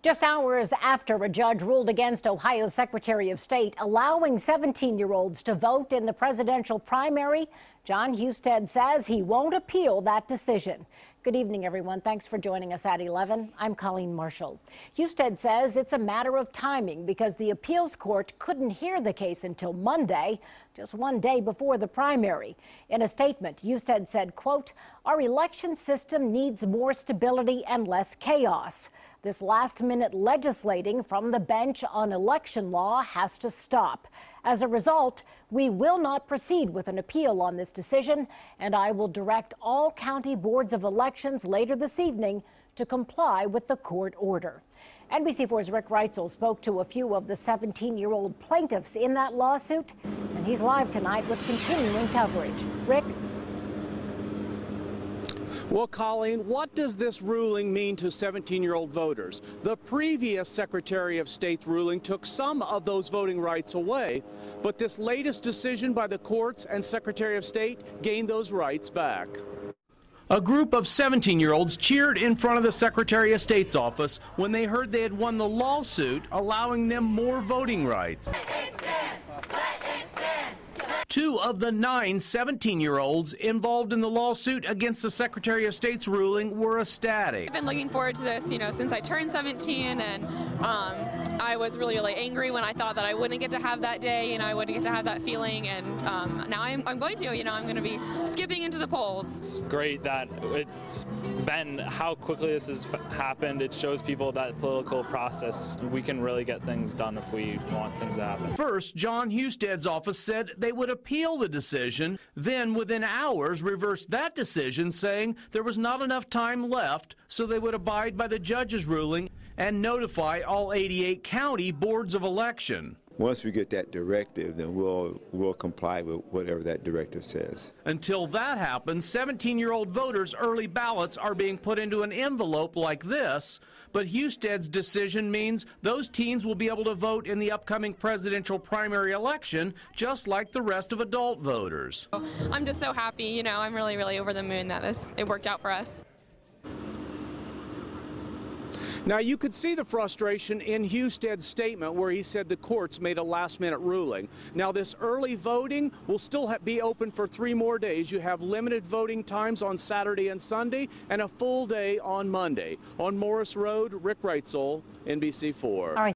Just hours after a judge ruled against Ohio's Secretary of State allowing 17-year-olds to vote in the presidential primary, Jon Husted says he won't appeal that decision. Good evening, everyone. Thanks for joining us at 11. I'm Colleen Marshall. Husted says it's a matter of timing because the appeals court couldn't hear the case until Monday, just one day before the primary. In a statement, Husted said, quote, "Our election system needs more stability and less chaos. This last-minute legislating from the bench on election law has to stop. As a result, we will not proceed with an appeal on this decision, and I will direct all county boards of elections later this evening to comply with the court order." NBC4's Rick Reitzel spoke to a few of the 17-year-old plaintiffs in that lawsuit, and he's live tonight with continuing coverage. Rick? Well, Colleen, what does this ruling mean to 17-year-old voters? The previous Secretary of State's ruling took some of those voting rights away, but this latest decision by the courts and Secretary of State gained those rights back. A group of 17-year-olds cheered in front of the Secretary of State's office when they heard they had won the lawsuit allowing them more voting rights. Two of the 9 17-year-olds involved in the lawsuit against the Secretary of State's ruling were ecstatic. I've been looking forward to this, since I turned 17, and I was really angry when I thought that I wouldn't get to have that day, I wouldn't get to have that feeling, and now I'm going to, I'm going to be skipping into the polls. It's great that it's been how quickly this has happened. It shows people that political process, we can really get things done if we want things to happen. First, Jon Husted's office said they would appeal the decision, then within hours reversed that decision, saying there was not enough time left, so they would abide by the judge's ruling and notify all 88 county boards of election. Once we get that directive, then we'll comply with whatever that directive says. Until that happens, 17-year-old voters' early ballots are being put into an envelope like this, but Husted's decision means those teens will be able to vote in the upcoming presidential primary election just like the rest of adult voters. I'm just so happy, I'm really over the moon that it worked out for us. Now, you could see the frustration in Husted's statement where he said the courts made a last-minute ruling. Now, this early voting will still be open for 3 more days. You have limited voting times on Saturday and Sunday and a full day on Monday. On Morris Road, Rick Reitzel, NBC4. All right.